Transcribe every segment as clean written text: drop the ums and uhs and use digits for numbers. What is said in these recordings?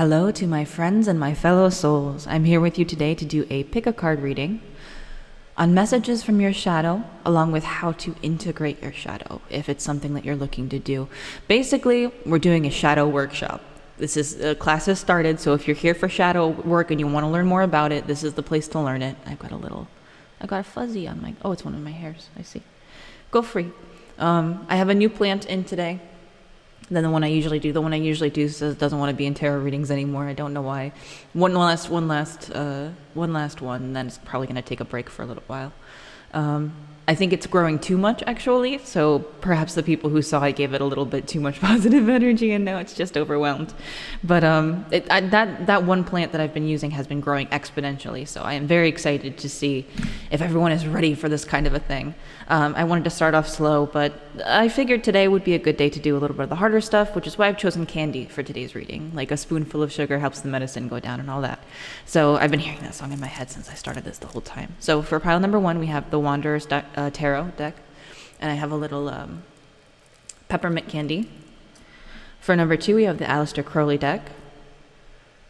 Hello to my friends and my fellow souls. I'm here with you today to do a pick a card reading on messages from your shadow, along with how to integrate your shadow if it's something that you're looking to do. Basically, we're doing a shadow workshop. This is class has started, so if you're here for shadow work and you want to learn more about it, this is the place to learn it. I got a fuzzy on my, oh, it's one of my hairs. I see. Go free. I have a new plant in today than the one I usually do. The one I usually do says doesn't want to be in tarot readings anymore. I don't know why. One last one, and then it's probably going to take a break for a little while. I think it's growing too much, actually, so perhaps the people who saw it gave it a little bit too much positive energy, and now it's just overwhelmed. But that one plant that I've been using has been growing exponentially, so I am very excited to see if everyone is ready for this kind of a thing. I wanted to start off slow, but I figured today would be a good day to do a little bit of the harder stuff, which is why I've chosen candy for today's reading. Like a spoonful of sugar helps the medicine go down and all that. So I've been hearing that song in my head since I started this the whole time. So for pile number 1, we have the Wanderer's Tarot deck, and I have a little peppermint candy. For number 2, we have the Aleister Crowley deck,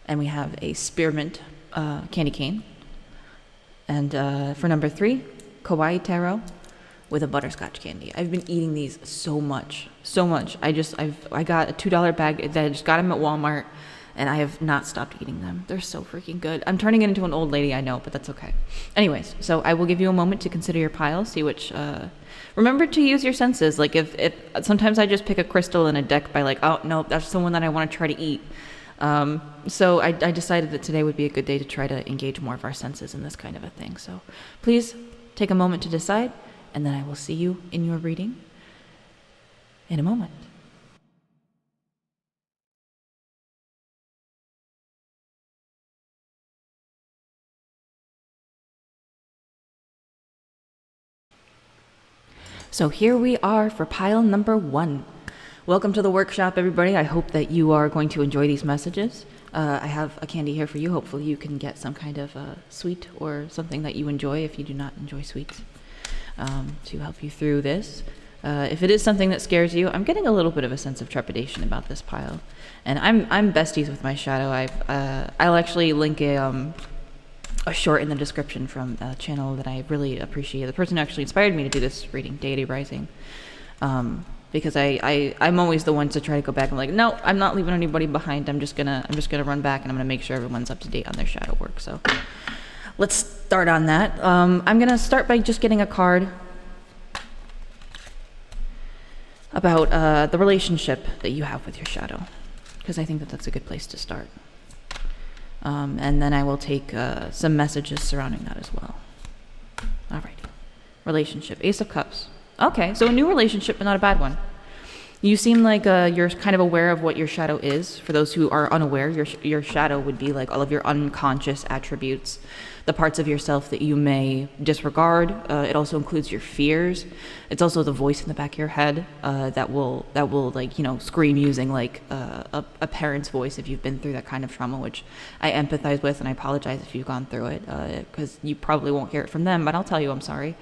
and we have a spearmint candy cane. And for number 3, Kawaii tarot with a butterscotch candy. I've been eating these so much. I got a $2 bag. I just got them at Walmart, and I have not stopped eating them. They're so freaking good. I'm turning it into an old lady, I know, but that's okay. Anyways, so I will give you a moment to consider your pile, see which, remember to use your senses. Like if sometimes I just pick a crystal in a deck by like, oh no, that's the one that I want to try to eat. So I decided that today would be a good day to try to engage more of our senses in this kind of a thing. So please take a moment to decide, and then I will see you in your reading in a moment. So here we are for pile number 1. Welcome to the workshop, everybody. I hope that you are going to enjoy these messages. I have a candy here for you. Hopefully you can get some kind of sweet or something that you enjoy if you do not enjoy sweets to help you through this. If it is something that scares you, I'm getting a little bit of a sense of trepidation about this pile. And I'm besties with my shadow. I'll actually link a short in the description from a channel that I really appreciate. The person who actually inspired me to do this reading, Deity Rising. Because I'm always the one to try to go back and like, no, I'm not leaving anybody behind. I'm just gonna run back and I'm gonna make sure everyone's up to date on their shadow work. So let's start on that. I'm gonna start by just getting a card about the relationship that you have with your shadow, because I think that that's a good place to start. And then I will take some messages surrounding that as well. Alrighty. Relationship. Ace of Cups. Okay, so a new relationship, but not a bad one. You seem like you're kind of aware of what your shadow is. For those who are unaware, your shadow would be like all of your unconscious attributes, the parts of yourself that you may disregard. It also includes your fears. It's also the voice in the back of your head that will like, you know, scream using like a parent's voice if you've been through that kind of trauma, which I empathize with, and I apologize if you've gone through it, because you probably won't hear it from them, but I'll tell you I'm sorry.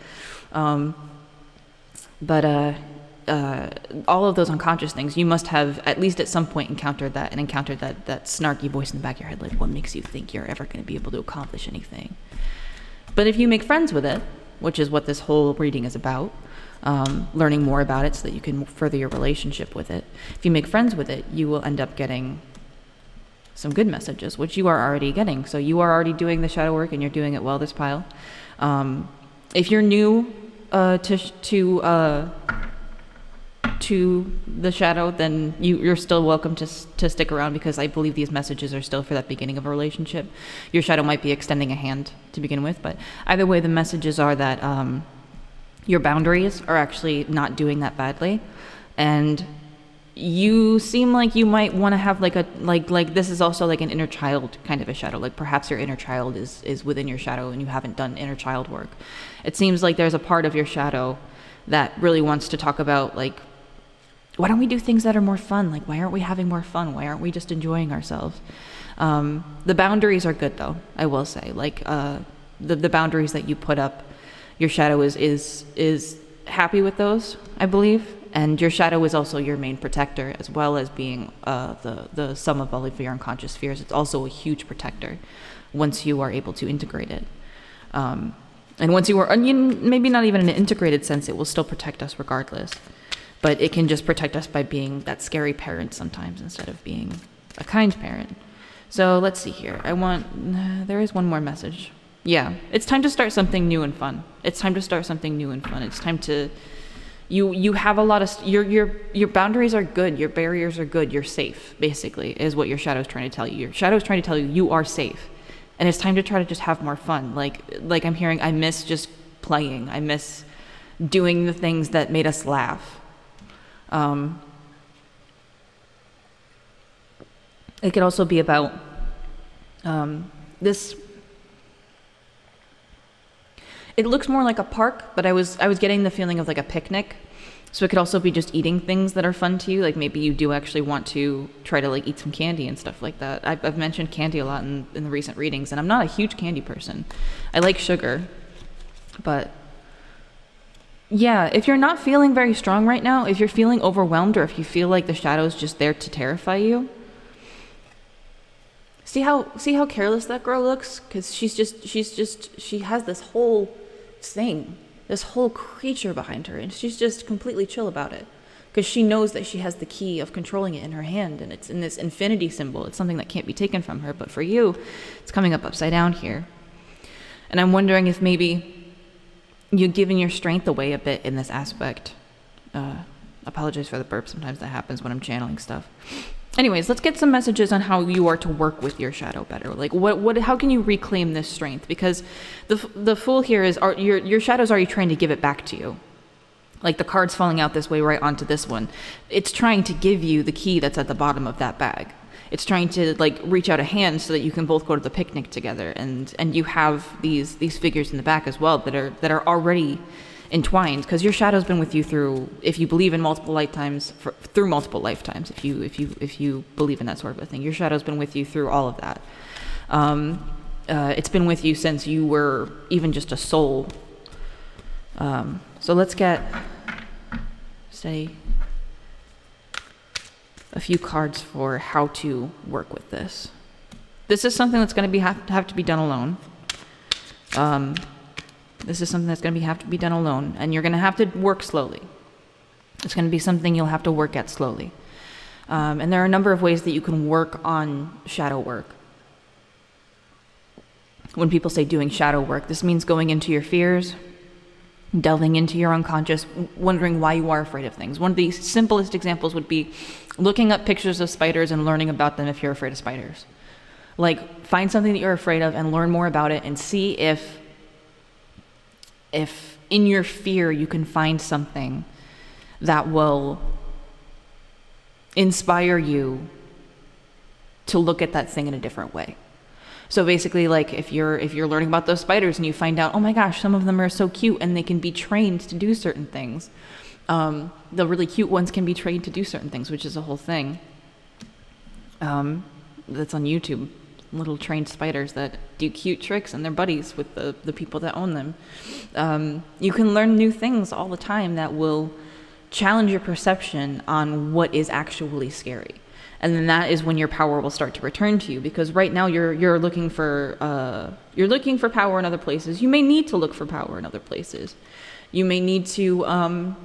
All of those unconscious things, you must have at least at some point encountered that snarky voice in the back of your head, like what makes you think you're ever going to be able to accomplish anything. But if you make friends with it, which is what this whole reading is about, learning more about it so that you can further your relationship with it. If you make friends with it, you will end up getting some good messages, which you are already getting. So you are already doing the shadow work and you're doing it well, this pile. If you're new to the shadow, then you're still welcome to stick around, because I believe these messages are still for that beginning of a relationship. Your shadow might be extending a hand to begin with, but either way, the messages are that your boundaries are actually not doing that badly, and you seem like you might want to have like this is also like an inner child kind of a shadow. Like perhaps your inner child is within your shadow and you haven't done inner child work. It seems like there's a part of your shadow that really wants to talk about, like, why don't we do things that are more fun? Like, why aren't we having more fun? Why aren't we just enjoying ourselves? The boundaries are good, though, I will say. Like, the boundaries that you put up, your shadow is happy with those, I believe. And your shadow is also your main protector, as well as being the sum of all of your unconscious fears. It's also a huge protector once you are able to integrate it. And once you are, maybe not even in an integrated sense, it will still protect us regardless. But it can just protect us by being that scary parent sometimes instead of being a kind parent. So let's see here. There is one more message. Yeah, it's time to start something new and fun. It's time to start something new and fun. It's time to, you have a lot of, your boundaries are good, your barriers are good, you're safe, basically, is what your shadow's trying to tell you. Your shadow's trying to tell you you are safe. And it's time to try to just have more fun. Like I'm hearing, I miss just playing. I miss doing the things that made us laugh. It could also be about this. It looks more like a park, but I was getting the feeling of like a picnic. So it could also be just eating things that are fun to you. Like maybe you do actually want to try to like eat some candy and stuff like that. I've mentioned candy a lot in the recent readings, and I'm not a huge candy person. I like sugar, but yeah, if you're not feeling very strong right now, if you're feeling overwhelmed, or if you feel like the shadow's just there to terrify you, see how careless that girl looks? Because she has this whole thing, this whole creature behind her, and she's just completely chill about it. Because she knows that she has the key of controlling it in her hand, and it's in this infinity symbol. It's something that can't be taken from her, but for you, it's coming up upside down here. And I'm wondering if maybe you're giving your strength away a bit in this aspect. Apologize for the burp. Sometimes that happens when I'm channeling stuff. Anyways, let's get some messages on how you are to work with your shadow better. Like, how can you reclaim this strength? Because the Fool here is your shadow's already trying to give it back to you. Like the card's falling out this way right onto this one. It's trying to give you the key that's at the bottom of that bag. It's trying to like reach out a hand so that you can both go to the picnic together, and you have these figures in the back as well that are already entwined, because your shadow's been with you through, if you believe in multiple lifetimes, through multiple lifetimes. If you believe in that sort of a thing, your shadow's been with you through all of that. It's been with you since you were even just a soul. So let's get a few cards for how to work with this. This is something that's going to have to be done alone. This is something that's going to have to be done alone, and you're going to have to work slowly. It's going to be something you'll have to work at slowly. And there are a number of ways that you can work on shadow work. When people say doing shadow work, this means going into your fears, delving into your unconscious, wondering why you are afraid of things. One of the simplest examples would be looking up pictures of spiders and learning about them if you're afraid of spiders. Like, find something that you're afraid of and learn more about it, and see if in your fear you can find something that will inspire you to look at that thing in a different way. So basically, like, if you're learning about those spiders and you find out, oh my gosh, some of them are so cute and they can be trained to do certain things. The really cute ones can be trained to do certain things, which is a whole thing. That's on YouTube. Little trained spiders that do cute tricks, and they're buddies with the people that own them. You can learn new things all the time that will challenge your perception on what is actually scary. And then that is when your power will start to return to you, because right now you're looking for power in other places. You may need to look for power in other places. You may need to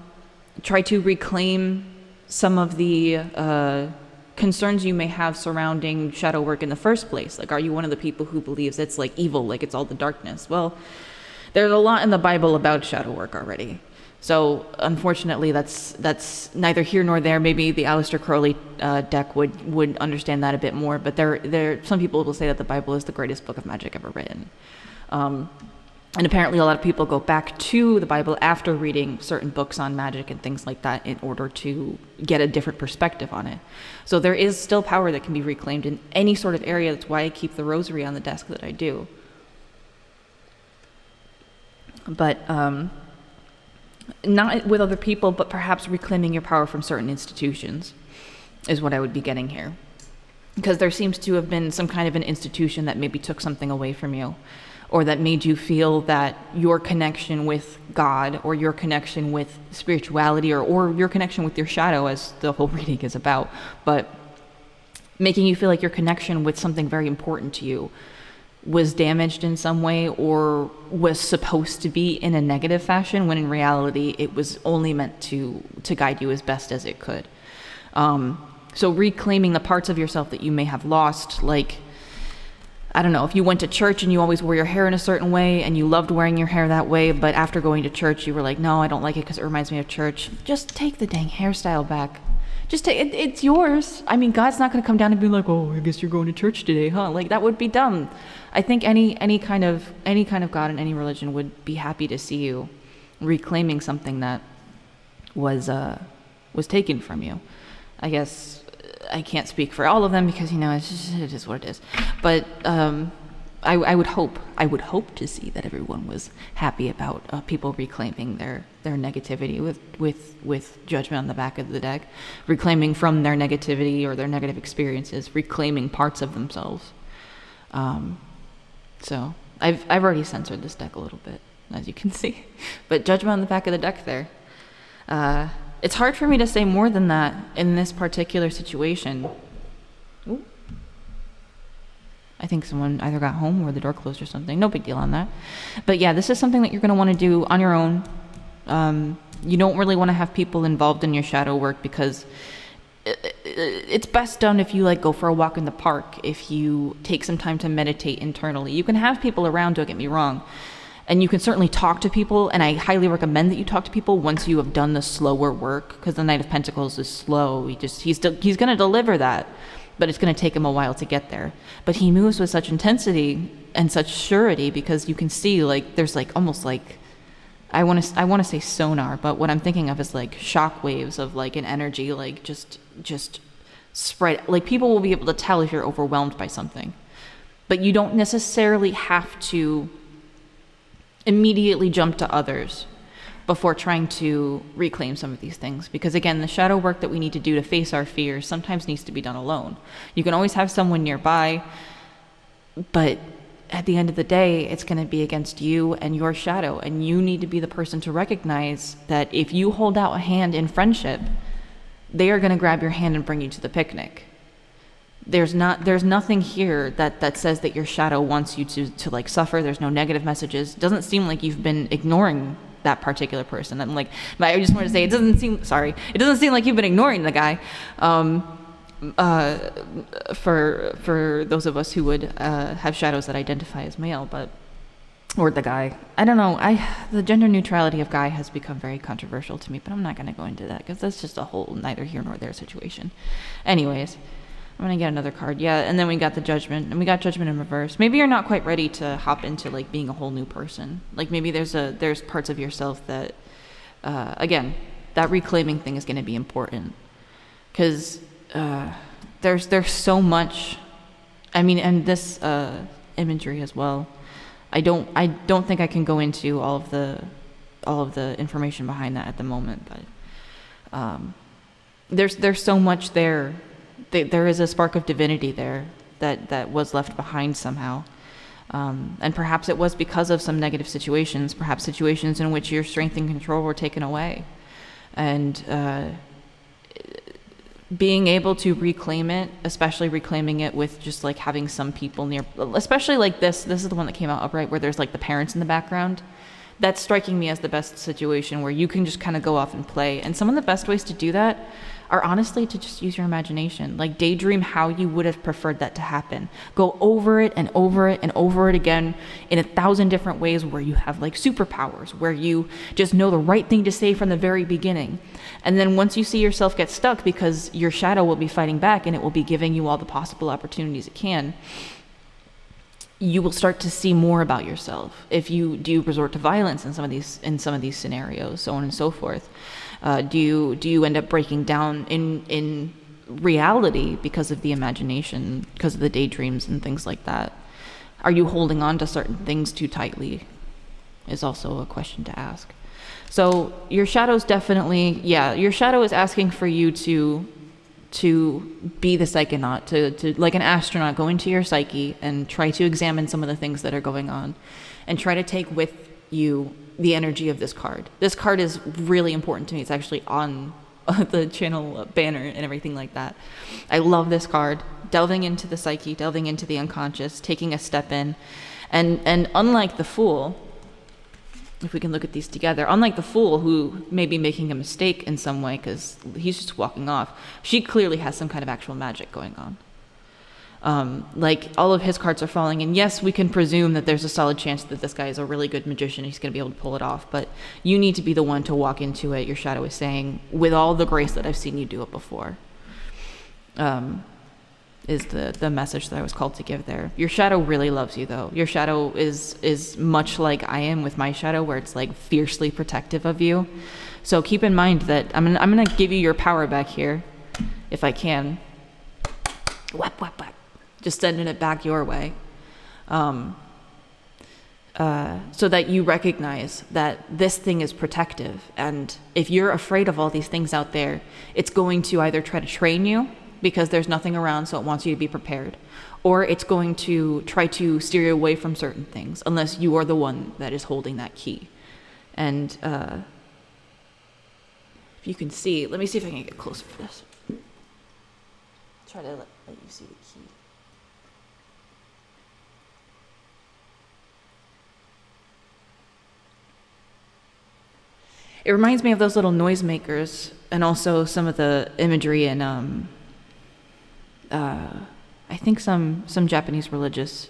try to reclaim some of the concerns you may have surrounding shadow work in the first place. Like, are you one of the people who believes it's like evil, like it's all the darkness? Well, there's a lot in the Bible about shadow work already. So unfortunately, that's neither here nor there. Maybe the Aleister Crowley deck would understand that a bit more, but some people will say that the Bible is the greatest book of magic ever written. And apparently a lot of people go back to the Bible after reading certain books on magic and things like that in order to get a different perspective on it. So there is still power that can be reclaimed in any sort of area. That's why I keep the rosary on the desk that I do. But not with other people, but perhaps reclaiming your power from certain institutions is what I would be getting here. Because there seems to have been some kind of an institution that maybe took something away from you, or that made you feel that your connection with God or your connection with spirituality or your connection with your shadow, as the whole reading is about, but making you feel like your connection with something very important to you was damaged in some way or was supposed to be in a negative fashion, when in reality it was only meant to guide you as best as it could. So reclaiming the parts of yourself that you may have lost, like, I don't know, if you went to church and you always wore your hair in a certain way and you loved wearing your hair that way, but after going to church you were like, no, I don't like it because it reminds me of church. Just take the dang hairstyle back. Just take it, it's yours. I mean, God's not going to come down and be like, oh, I guess you're going to church today, huh? Like, that would be dumb. I think any kind of God in any religion would be happy to see you reclaiming something that was taken from you. I guess I can't speak for all of them because, you know, it is what it is. But I would hope to see that everyone was happy about people reclaiming their negativity with judgment on the back of the deck, reclaiming from their negativity or their negative experiences, reclaiming parts of themselves. So I've already censored this deck a little bit, as you can see, but judgment on the back of the deck there. It's hard for me to say more than that in this particular situation. Ooh. I think someone either got home or the door closed or something. No big deal on that. But yeah, this is something that you're going to want to do on your own. You don't really want to have people involved in your shadow work because it's best done if you like go for a walk in the park, if you take some time to meditate internally. You can have people around, don't get me wrong. And you can certainly talk to people, and I highly recommend that you talk to people once you have done the slower work, because the Knight of Pentacles is slow. He's going to deliver that, but it's going to take him a while to get there. But he moves with such intensity and such surety, because you can see, like, there's like almost like, I want to say sonar, but what I'm thinking of is like shock waves of like an energy, like just spread. Like, people will be able to tell if you're overwhelmed by something, but you don't necessarily have to immediately jump to others before trying to reclaim some of these things, because again, the shadow work that we need to do to face our fears sometimes needs to be done alone. You can always have someone nearby, but at the end of the day, it's going to be against you and your shadow, and you need to be the person to recognize that if you hold out a hand in friendship, they are going to grab your hand and bring you to the picnic. There's nothing here that says that your shadow wants you to like suffer. There's no negative messages. It doesn't seem like you've been ignoring that particular person. I'm like, I just want to say, it doesn't seem like you've been ignoring the guy. For those of us who would have shadows that identify as male, or the guy. I don't know. The gender neutrality of guy has become very controversial to me, but I'm not going to go into that because that's just a whole neither here nor there situation. Anyways, I'm going to get another card. Yeah, and then we got the Judgment, and we got Judgment in reverse. Maybe you're not quite ready to hop into like being a whole new person. Like, maybe there's parts of yourself that, again, that reclaiming thing is going to be important, because there's so much. I mean, and this imagery as well. I don't think I can go into all of the information behind that at the moment, but there's so much there. There is a spark of divinity there that was left behind somehow. And perhaps it was because of some negative situations, perhaps situations in which your strength and control were taken away. And being able to reclaim it, especially reclaiming it with just like having some people near, especially like this is the one that came out upright where there's like the parents in the background. That's striking me as the best situation where you can just kind of go off and play. And some of the best ways to do that are honestly to just use your imagination. Like, daydream how you would have preferred that to happen. Go over it and over it and over it again in 1,000 different ways where you have like superpowers, where you just know the right thing to say from the very beginning. And then once you see yourself get stuck, because your shadow will be fighting back and it will be giving you all the possible opportunities it can, you will start to see more about yourself. If you do resort to violence in some of these scenarios, so on and so forth. Do you end up breaking down in reality because of the imagination, because of the daydreams and things like that? Are you holding on to certain things too tightly? Is also a question to ask. So your shadow's definitely, your shadow is asking for you to to be the psychonaut, to like an astronaut, go into your psyche and try to examine some of the things that are going on and try to take with you the energy of this card. This card is really important to me. It's actually on the channel banner and everything like that. I love this card. Delving into the psyche, delving into the unconscious, taking a step in. And unlike the Fool, if we can look at these together, unlike the Fool, who may be making a mistake in some way because he's just walking off, she clearly has some kind of actual magic going on. Like, all of his cards are falling, and yes, we can presume that there's a solid chance that this guy is a really good magician, he's going to be able to pull it off, but you need to be the one to walk into it, your shadow is saying, with all the grace that I've seen you do it before. Is the message that I was called to give there. Your shadow really loves you, though. Your shadow is much like I am with my shadow, where it's like fiercely protective of you. So keep in mind that I'm gonna give you your power back here, if I can. Whap, whap, whap. Just sending it back your way. So that you recognize that this thing is protective. And if you're afraid of all these things out there, it's going to either try to train you, because there's nothing around, so it wants you to be prepared. Or it's going to try to steer you away from certain things, unless you are the one that is holding that key. And if you can see, let me see if I can get closer for this. Try to let you see the key. It reminds me of those little noisemakers, and also some of the imagery in I think some Japanese religious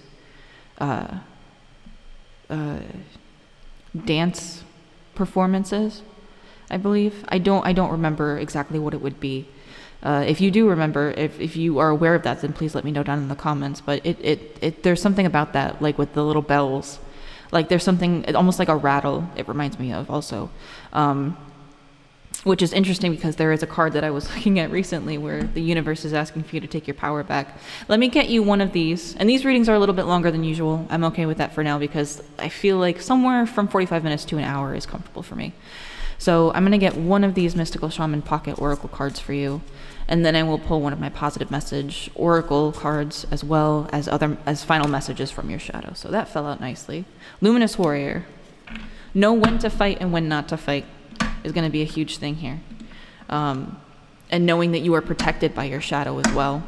dance performances, I believe. I don't remember exactly what it would be. If you do remember, if you are aware of that, then please let me know down in the comments. But it there's something about that, like with the little bells. Like there's something almost like a rattle it reminds me of also. Which is interesting because there is a card that I was looking at recently where the universe is asking for you to take your power back. Let me get you one of these. And these readings are a little bit longer than usual. I'm okay with that for now because I feel like somewhere from 45 minutes to an hour is comfortable for me. So I'm going to get one of these Mystical Shaman Pocket Oracle cards for you. And then I will pull one of my Positive Message Oracle cards as well as final messages from your shadow. So that fell out nicely. Luminous Warrior. Know when to fight and when not to fight is going to be a huge thing here. And knowing that you are protected by your shadow as well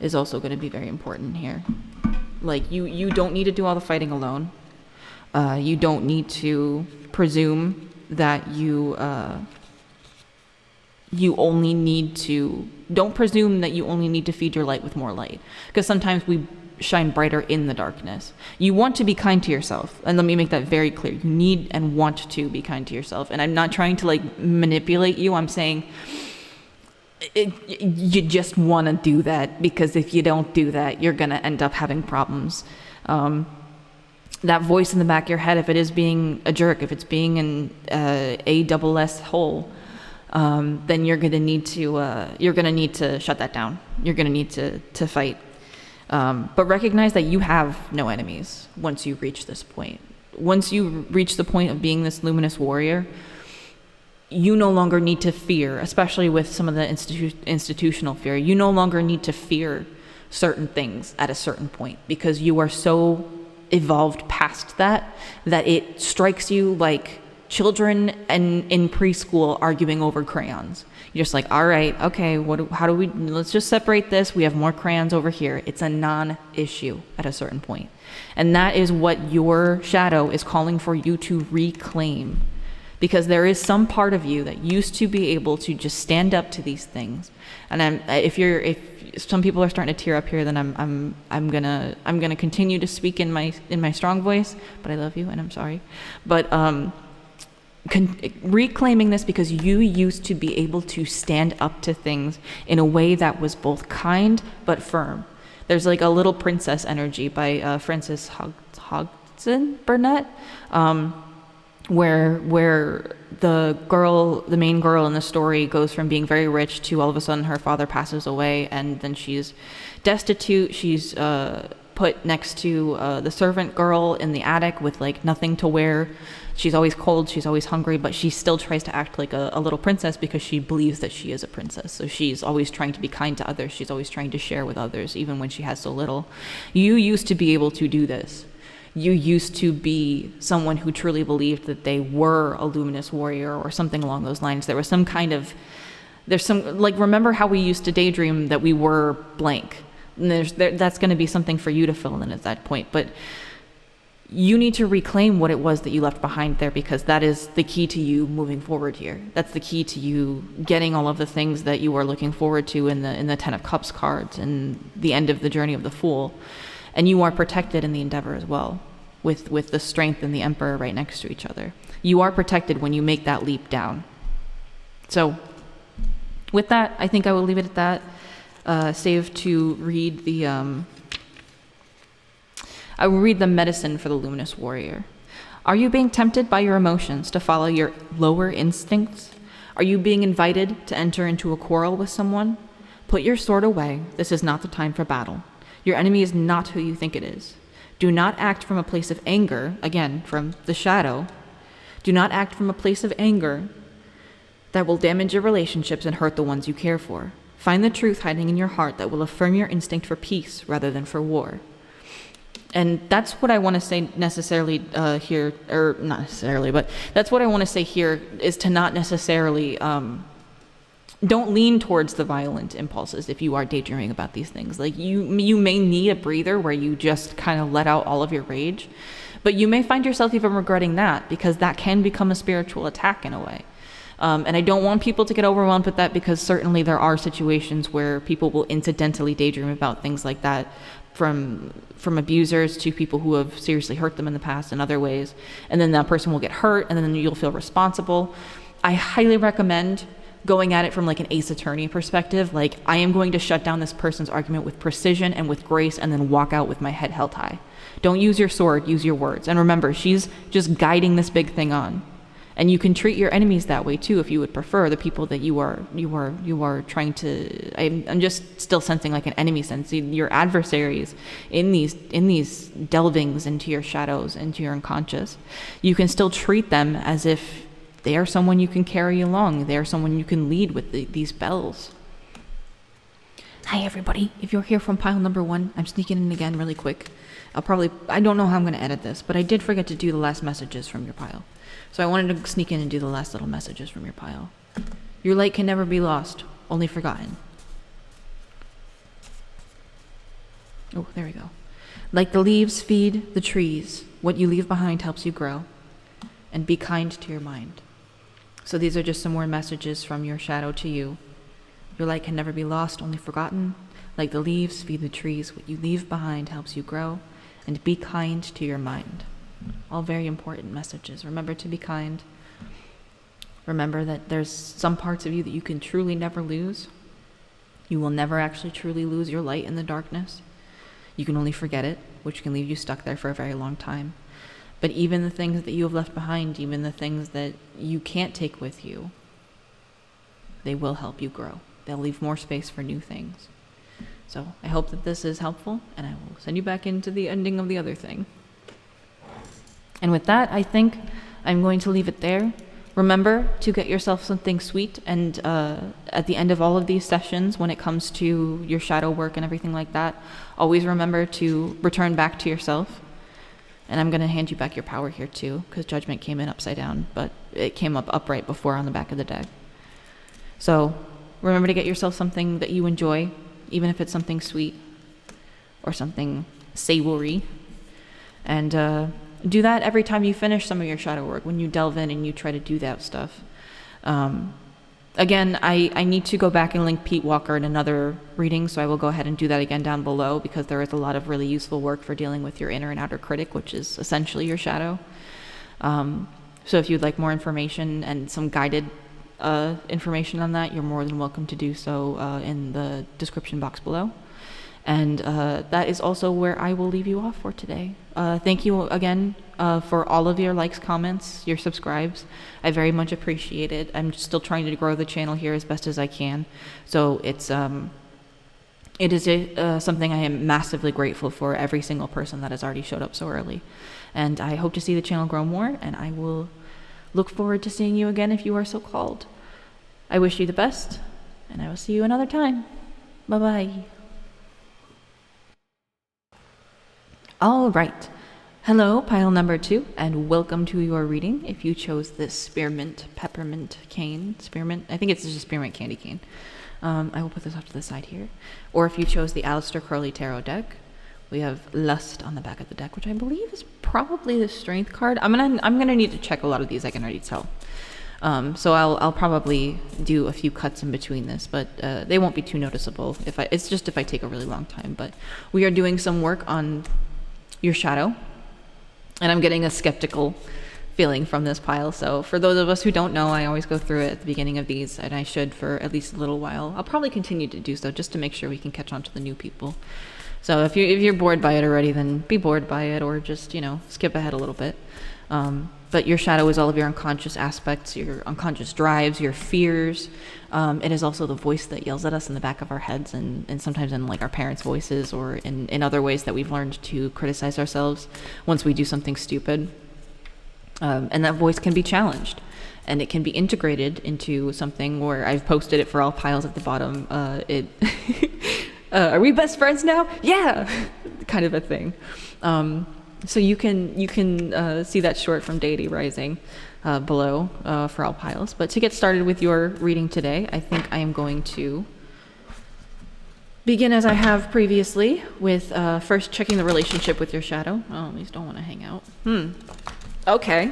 is also going to be very important here. Like, you don't need to do all the fighting alone. You don't need to presume that you only need to... Don't presume that you only need to feed your light with more light. Because sometimes we shine brighter in the darkness. You want to be kind to yourself, and let me make that very clear. You need and want to be kind to yourself, and I'm not trying to like manipulate you. I'm saying you just want to do that, because if you don't do that, you're gonna end up having problems. That voice in the back of your head, if it is being a jerk, if it's being an A-double-S hole, then you're gonna need to shut that down. You're gonna need to fight. But recognize that you have no enemies once you reach this point. Once you reach the point of being this luminous warrior, you no longer need to fear, especially with some of the institutional fear. You no longer need to fear certain things at a certain point, because you are so evolved past that it strikes you like children in preschool arguing over crayons. You're just like, all right, okay, let's just separate this. We have more crayons over here. It's a non-issue at a certain point. And that is what your shadow is calling for you to reclaim. Because there is some part of you that used to be able to just stand up to these things. And if some people are starting to tear up here, then I'm gonna continue to speak in my strong voice, but I love you and I'm sorry. But reclaiming this, because you used to be able to stand up to things in a way that was both kind but firm. There's like a Little Princess energy by Frances Hodgson Burnett, where the main girl in the story goes from being very rich to all of a sudden her father passes away, and then she's destitute. She's put next to the servant girl in the attic with like nothing to wear. She's always cold, she's always hungry, but she still tries to act like a little princess because she believes that she is a princess. So she's always trying to be kind to others. She's always trying to share with others, even when she has so little. You used to be able to do this. You used to be someone who truly believed that they were a luminous warrior or something along those lines. There was some kind of, remember how we used to daydream that we were blank? And that's going to be something for you to fill in at that point. But you need to reclaim what it was that you left behind there, because that is the key to you moving forward here. That's the key to you getting all of the things that you are looking forward to in the Ten of Cups cards and the end of the Journey of the Fool. And you are protected in the Endeavor as well, with the Strength and the Emperor right next to each other. You are protected when you make that leap down. So with that, I think I will leave it at that. Save to read I will read the medicine for the Luminous Warrior. Are you being tempted by your emotions to follow your lower instincts? Are you being invited to enter into a quarrel with someone? Put your sword away. This is not the time for battle. Your enemy is not who you think it is. Do not act from a place of anger, again, from the shadow. Do not act from a place of anger that will damage your relationships and hurt the ones you care for. Find the truth hiding in your heart that will affirm your instinct for peace rather than for war. And that's what I want to say necessarily here, or not necessarily, but that's what I want to say here, is to not necessarily, don't lean towards the violent impulses if you are daydreaming about these things. Like you may need a breather where you just kind of let out all of your rage, but you may find yourself even regretting that, because that can become a spiritual attack in a way. And I don't want people to get overwhelmed with that, because certainly there are situations where people will incidentally daydream about things like that, from abusers to people who have seriously hurt them in the past in other ways. And then that person will get hurt, and then you'll feel responsible. I highly recommend going at it from like an Ace Attorney perspective. Like, I am going to shut down this person's argument with precision and with grace, and then walk out with my head held high. Don't use your sword, use your words. And remember, she's just guiding this big thing on. And you can treat your enemies that way too, if you would prefer, the people that you are trying to. I'm just still sensing like an enemy sense. Your adversaries in these delvings into your shadows, into your unconscious. You can still treat them as if they are someone you can carry along. They are someone you can lead with these bells. Hi everybody. If you're here from pile number 1, I'm sneaking in again really quick. I don't know how I'm going to edit this, but I did forget to do the last messages from your pile. So I wanted to sneak in and do the last little messages from your pile. Your light can never be lost, only forgotten. Oh, there we go. Like the leaves feed the trees, what you leave behind helps you grow. And be kind to your mind. So these are just some more messages from your shadow to you. Your light can never be lost, only forgotten. Like the leaves feed the trees, what you leave behind helps you grow. And be kind to your mind. All very important messages. Remember to be kind. Remember that there's some parts of you that you can truly never lose. You will never actually truly lose your light in the darkness. You can only forget it, which can leave you stuck there for a very long time. But even the things that you have left behind, even the things that you can't take with you, they will help you grow. They'll leave more space for new things. So I hope that this is helpful, and I will send you back into the ending of the other thing. And with that, I think I'm going to leave it there. Remember to get yourself something sweet, and at the end of all of these sessions, when it comes to your shadow work and everything like that, always remember to return back to yourself. And I'm going to hand you back your power here too, because Judgment came in upside down, but it came up upright before on the back of the deck. So remember to get yourself something that you enjoy, even if it's something sweet or something savory. And do that every time you finish some of your shadow work, when you delve in and you try to do that stuff. Again, I need to go back and link Pete Walker in another reading, so I will go ahead and do that again down below, because there is a lot of really useful work for dealing with your inner and outer critic, which is essentially your shadow. So if you'd like more information and some guided information on that, you're more than welcome to do so in the description box below. And that is also where I will leave you off for today. Thank you again for all of your likes, comments, your subscribes. I very much appreciate it. I'm still trying to grow the channel here as best as I can. So it's It is something I am massively grateful for every single person that has already showed up so early. And I hope to see the channel grow more, and I will look forward to seeing you again if you are so called. I wish you the best, and I will see you another time. Bye-bye. All right. Hello, pile number 2, and welcome to your reading. If you chose this spearmint, peppermint cane, spearmint, I think it's just spearmint candy cane. I will put this off to the side here. Or if you chose the Aleister Crowley Tarot deck, we have Lust on the back of the deck, which I believe is probably the Strength card. I'm gonna need to check a lot of these. I can already tell. So I'll probably do a few cuts in between this, but they won't be too noticeable. It's just if I take a really long time. But we are doing some work on your shadow, and I'm getting a skeptical feeling from this pile. So for those of us who don't know, I always go through it at the beginning of these, and I should for at least a little while. I'll probably continue to do so just to make sure we can catch on to the new people. So if you're bored by it already, then be bored by it, or just, skip ahead a little bit. But your shadow is all of your unconscious aspects, your unconscious drives, your fears. It is also the voice that yells at us in the back of our heads, and sometimes in like our parents' voices, or in other ways that we've learned to criticize ourselves once we do something stupid. And that voice can be challenged, and it can be integrated into something where I've posted it for all piles at the bottom. Are we best friends now? Yeah, kind of a thing. So you can see that short from Deity Rising below for all piles. But to get started with your reading today, I think I am going to begin as I have previously with first checking the relationship with your shadow. Oh, these don't want to hang out. Okay.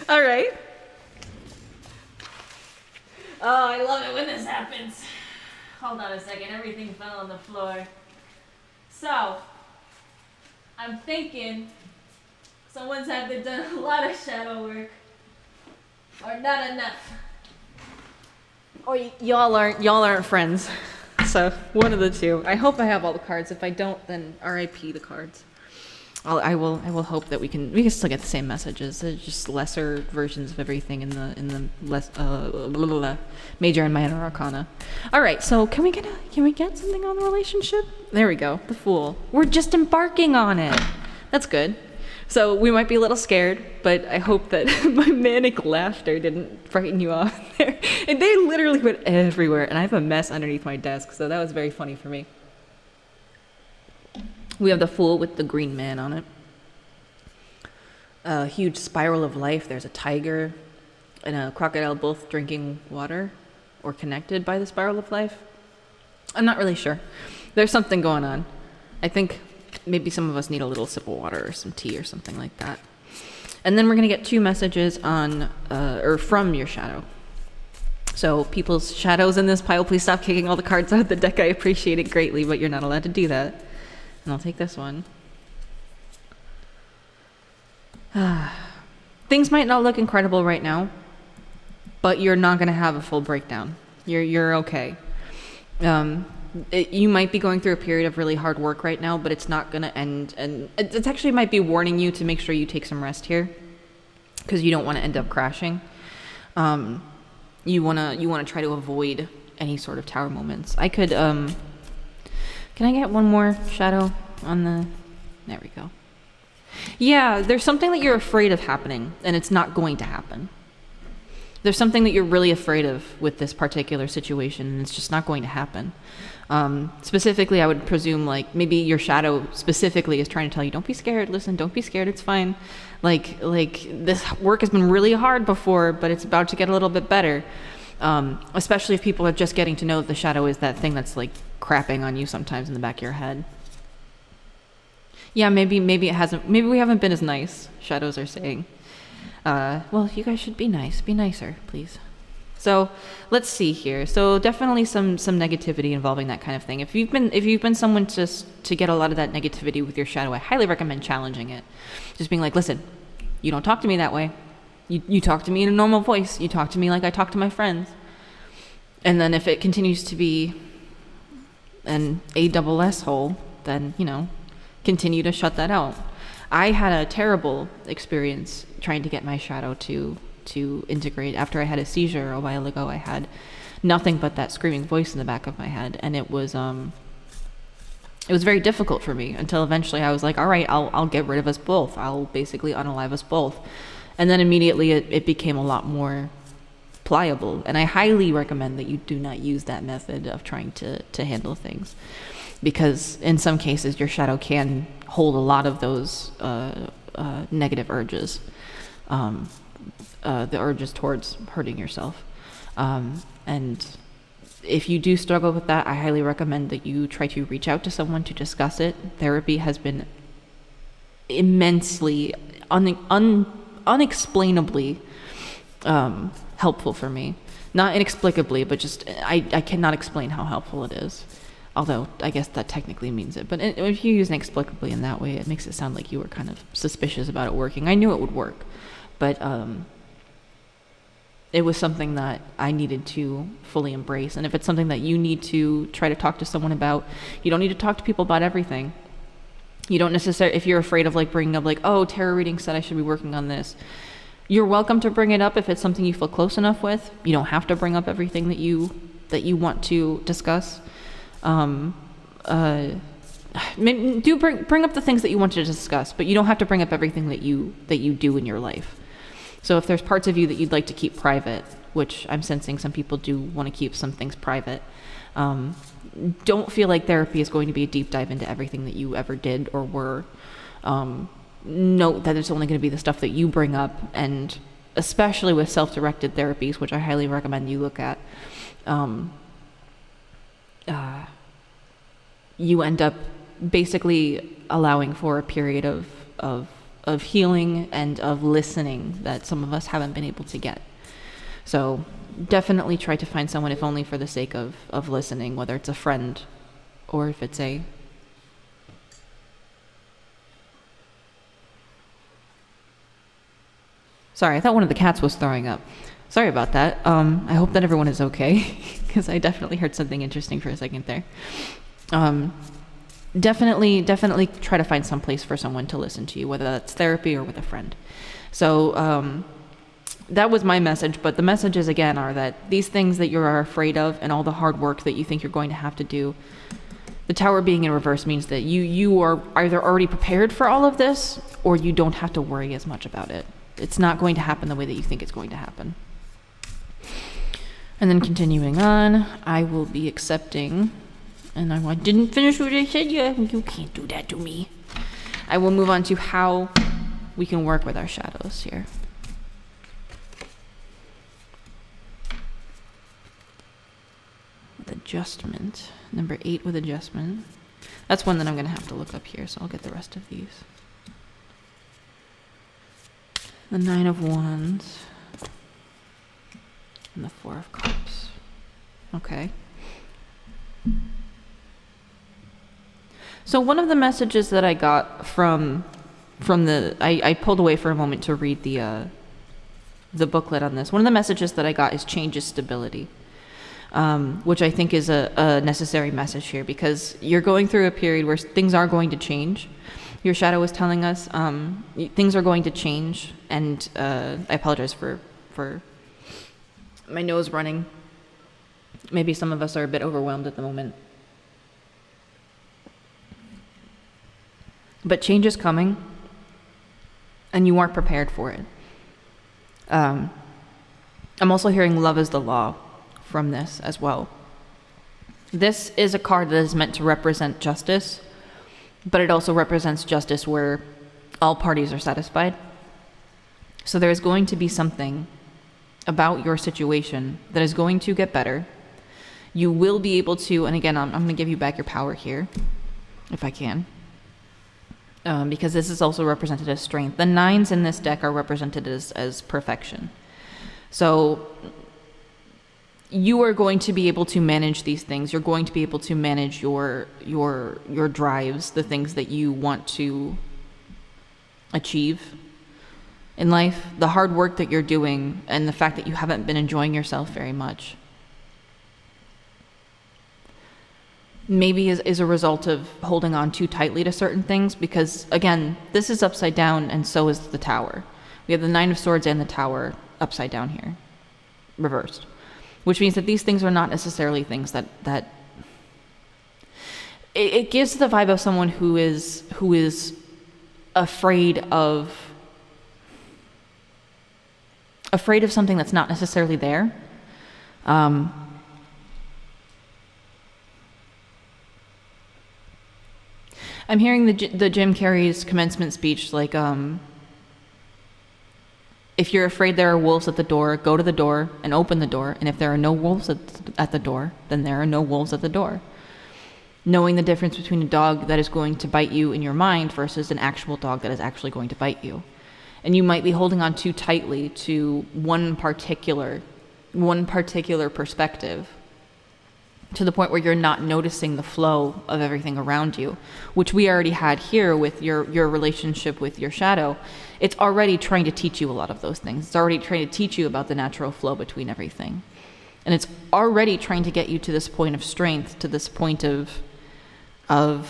All right. Oh, I love it when this happens. Hold on a second, everything fell on the floor. So, I'm thinking someone's either done a lot of shadow work or not enough. Or y'all aren't friends. So, one of the two. I hope I have all the cards. If I don't, then RIP the cards. I will hope that we can still get the same messages. They're just lesser versions of everything in the less major and minor arcana. All right, so can we get something on the relationship? There we go. The Fool. We're just embarking on it. That's good. So we might be a little scared, but I hope that my manic laughter didn't frighten you off there. And they literally went everywhere, and I have a mess underneath my desk, so that was very funny for me. We have the Fool with the green man on it. A huge spiral of life. There's a tiger and a crocodile both drinking water or connected by the spiral of life. I'm not really sure. There's something going on. I think maybe some of us need a little sip of water or some tea or something like that. And then we're going to get 2 messages on or from your shadow. So people's shadows in this pile, please stop kicking all the cards out of the deck. I appreciate it greatly, but you're not allowed to do that. And I'll take this one. Things might not look incredible right now, but you're not going to have a full breakdown. You're okay. You might be going through a period of really hard work right now, but it's not going to end. And it actually might be warning you to make sure you take some rest here, because you don't want to end up crashing. You want to try to avoid any sort of tower moments. I could. Can I get one more shadow on the... There we go. Yeah, there's something that you're afraid of happening, and it's not going to happen. There's something that you're really afraid of with this particular situation, and it's just not going to happen. Specifically, I would presume, like, maybe your shadow specifically is trying to tell you, don't be scared, listen, don't be scared, it's fine. Like this work has been really hard before, but it's about to get a little bit better. Especially if people are just getting to know that the shadow is that thing that's, like, crapping on you sometimes in the back of your head. Yeah, maybe it hasn't. Maybe we haven't been as nice. Shadows are saying. Well, you guys should be nice. Be nicer, please. So let's see here. So definitely some negativity involving that kind of thing. If you've been someone to get a lot of that negativity with your shadow, I highly recommend challenging it. Just being like, listen, you don't talk to me that way. You talk to me in a normal voice. You talk to me like I talk to my friends. And then if it continues to be an ASS hole, then, continue to shut that out. I had a terrible experience trying to get my shadow to integrate. After I had a seizure a while ago, I had nothing but that screaming voice in the back of my head. And it was very difficult for me until eventually I was like, all right, I'll get rid of us both. I'll basically unalive us both. And then immediately it became a lot more pliable. And I highly recommend that you do not use that method of trying to handle things, because in some cases your shadow can hold a lot of those negative urges, the urges towards hurting yourself. And if you do struggle with that, I highly recommend that you try to reach out to someone to discuss it. Therapy has been immensely, unexplainably helpful for me. Not inexplicably, but just I cannot explain how helpful it is. Although I guess that technically means it. But if you use inexplicably in that way, it makes it sound like you were kind of suspicious about it working. I knew it would work, but it was something that I needed to fully embrace. And if it's something that you need to try to talk to someone about, you don't need to talk to people about everything. You don't necessarily, if you're afraid of like bringing up like, oh, tarot reading said I should be working on this, you're welcome to bring it up if it's something you feel close enough with. You don't have to bring up everything that you want to discuss. Do bring up the things that you want to discuss, but you don't have to bring up everything that you do in your life. So if there's parts of you that you'd like to keep private, which I'm sensing some people do want to keep some things private, don't feel like therapy is going to be a deep dive into everything that you ever did or were. Note that it's only going to be the stuff that you bring up, and especially with self-directed therapies, which I highly recommend you look at, you end up basically allowing for a period of healing and of listening that some of us haven't been able to get. So definitely try to find someone, if only for the sake of listening, whether it's a friend or if it's a... Sorry, I thought one of the cats was throwing up. Sorry about that. I hope that everyone is okay, because I definitely heard something interesting for a second there. Definitely try to find some place for someone to listen to you, whether that's therapy or with a friend. So that was my message, but the messages again are that these things that you are afraid of and all the hard work that you think you're going to have to do, the tower being in reverse means that you are either already prepared for all of this, or you don't have to worry as much about it. It's not going to happen the way that you think it's going to happen. And then continuing on, I will be accepting, and I didn't finish what I said yet. You can't do that to me. I will move on to how we can work with our shadows here. With adjustment. Number 8 with adjustment. That's one that I'm going to have to look up here, so I'll get the rest of these. The 9 of Wands. And the 4 of Cups. Okay. So one of the messages that I got from the... I pulled away for a moment to read the booklet on this. One of the messages that I got is change is stability. Which I think is a necessary message here, because you're going through a period where things are going to change. Your shadow is telling us things are going to change, and I apologize for my nose running. Maybe some of us are a bit overwhelmed at the moment. But change is coming, and you aren't prepared for it. I'm also hearing love is the law from this as well. This is a card that is meant to represent justice, but it also represents justice where all parties are satisfied. So there is going to be something about your situation that is going to get better. You will be able to, and again, I'm going to give you back your power here, if I can, because this is also represented as strength. The 9s in this deck are represented as perfection. So you are going to be able to manage these things. You're going to be able to manage your drives, the things that you want to achieve in life, the hard work that you're doing, and the fact that you haven't been enjoying yourself very much. Maybe is a result of holding on too tightly to certain things, because again, this is upside down and so is the tower. We have the 9 of Swords and the tower upside down here, reversed. which means that these things are not necessarily things that it gives the vibe of someone who is afraid of something that's not necessarily there. I'm hearing the Jim Carrey's commencement speech, like, if you're afraid there are wolves at the door, go to the door and open the door. And if there are no wolves at the door, then there are no wolves at the door. Knowing the difference between a dog that is going to bite you in your mind versus an actual dog that is actually going to bite you. And you might be holding on too tightly to one particular perspective, to the point where you're not noticing the flow of everything around you, which we already had here with your relationship with your shadow. It's already trying to teach you a lot of those things. It's already trying to teach you about the natural flow between everything. And it's already trying to get you to this point of strength, to this point of I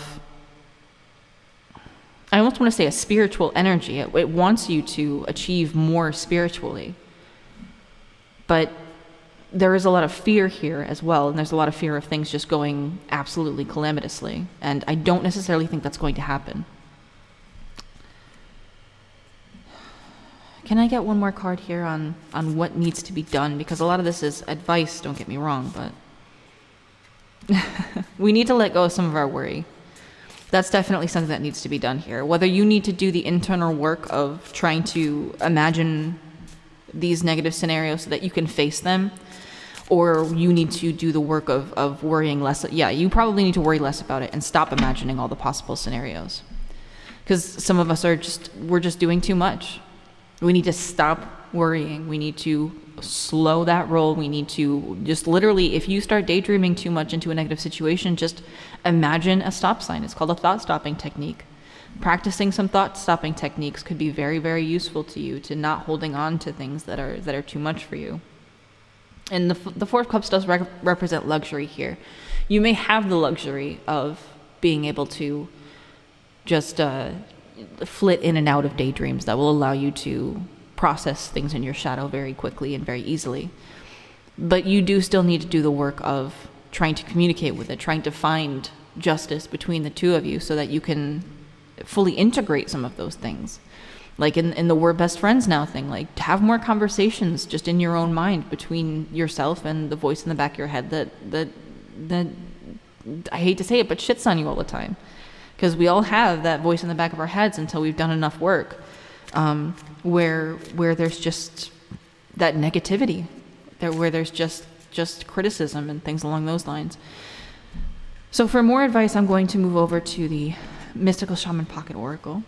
almost want to say a spiritual energy. It wants you to achieve more spiritually. But there is a lot of fear here as well, and there's a lot of fear of things just going absolutely calamitously. And I don't necessarily think that's going to happen. Can I get one more card here on what needs to be done? Because a lot of this is advice, don't get me wrong, but we need to let go of some of our worry. That's definitely something that needs to be done here. Whether you need to do the internal work of trying to imagine these negative scenarios so that you can face them, or you need to do the work of worrying less. Yeah, you probably need to worry less about it and stop imagining all the possible scenarios. Because some of us we're just doing too much. We need to stop worrying. We need to slow that roll. We need to just literally, if you start daydreaming too much into a negative situation, just imagine a stop sign. It's called a thought stopping technique. Practicing some thought stopping techniques could be very, very useful to you, to not holding on to things that are too much for you. And the Four of Cups does represent luxury here. You may have the luxury of being able to just flit in and out of daydreams that will allow you to process things in your shadow very quickly and very easily. But you do still need to do the work of trying to communicate with it, trying to find justice between the two of you so that you can fully integrate some of those things. Like in the we're best friends now thing, like to have more conversations just in your own mind between yourself and the voice in the back of your head that I hate to say it, but shits on you all the time. Because we all have that voice in the back of our heads until we've done enough work, where there's just that negativity, where there's just criticism and things along those lines. So for more advice, I'm going to move over to the Mystical Shaman Pocket Oracle.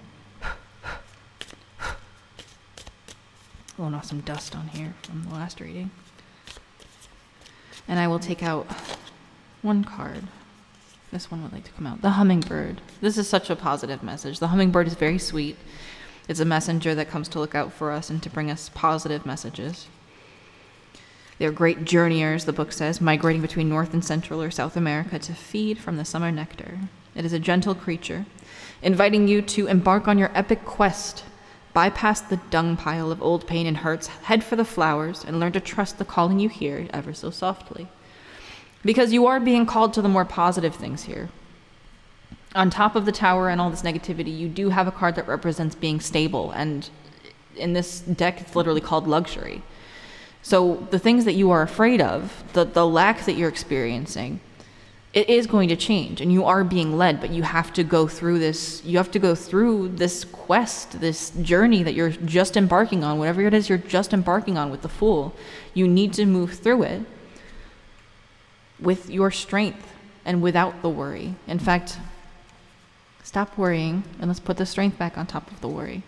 Blowing off some dust on here from the last reading. And I will take out one card. This one would like to come out. The Hummingbird. This is such a positive message. The hummingbird is very sweet. It's a messenger that comes to look out for us and to bring us positive messages. They're great journeyers, the book says, migrating between North and Central or South America to feed from the summer nectar. It is a gentle creature, inviting you to embark on your epic quest. Bypass the dung pile of old pain and hurts, head for the flowers, and learn to trust the calling you hear ever so softly. Because you are being called to the more positive things here. On top of the tower and all this negativity, you do have a card that represents being stable, and in this deck it's literally called luxury. So the things that you are afraid of, the lack that you're experiencing, it is going to change, and you are being led, but you have to go through this quest, this journey that you're just embarking on, whatever it is you're just embarking on with the Fool. You need to move through it with your strength and without the worry. In fact, stop worrying and let's put the strength back on top of the worry.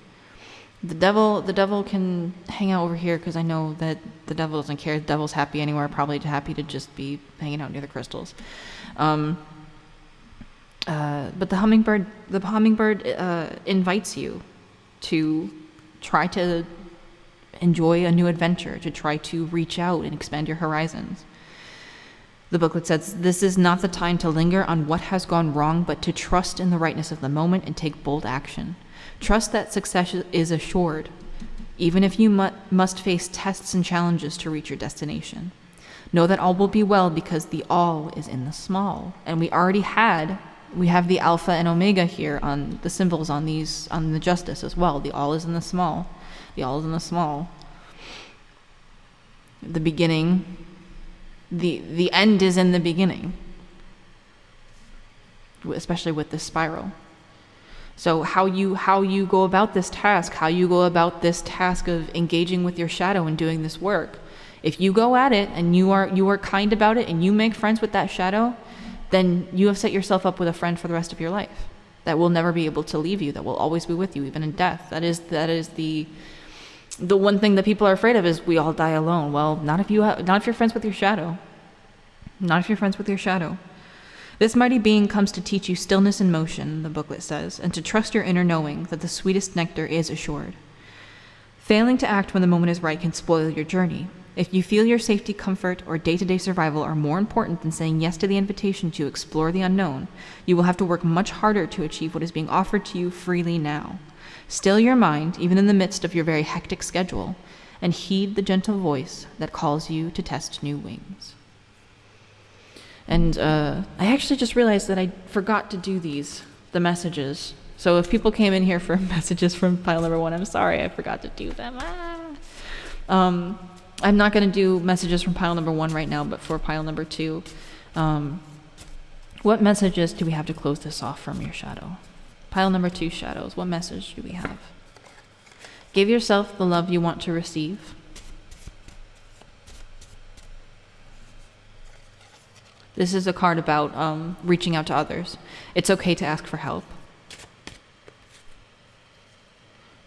The devil can hang out over here because I know that the devil doesn't care. The devil's happy anywhere, probably happy to just be hanging out near the crystals. But the hummingbird invites you to try to enjoy a new adventure, to try to reach out and expand your horizons. The booklet says, this is not the time to linger on what has gone wrong, but to trust in the rightness of the moment and take bold action. Trust that success is assured, even if you must face tests and challenges to reach your destination. Know that all will be well because the all is in the small. And we have the alpha and omega here on the symbols on the justice as well. The all is in the small. The all is in the small. The beginning, the end is in the beginning, especially with this spiral. So how you go about this task, of engaging with your shadow and doing this work, if you go at it and you are kind about it and you make friends with that shadow, then you have set yourself up with a friend for the rest of your life that will never be able to leave you, that will always be with you, even in death. That is the one thing that people are afraid of, is we all die alone. Well, not if you're friends with your shadow. Not if you're friends with your shadow. This mighty being comes to teach you stillness and motion, the booklet says, and to trust your inner knowing that the sweetest nectar is assured. Failing to act when the moment is right can spoil your journey. If you feel your safety, comfort, or day-to-day survival are more important than saying yes to the invitation to explore the unknown, you will have to work much harder to achieve what is being offered to you freely now. Still your mind, even in the midst of your very hectic schedule, and heed the gentle voice that calls you to test new wings. And I actually just realized that I forgot to do the messages. So if people came in here for messages from pile number 1, I'm sorry, I forgot to do them. I'm not going to do messages from pile number 1 right now, but for pile number 2, what messages do we have to close this off from your shadow? Pile number 2, shadows. What message do we have? Give yourself the love you want to receive. This is a card about reaching out to others. It's okay to ask for help.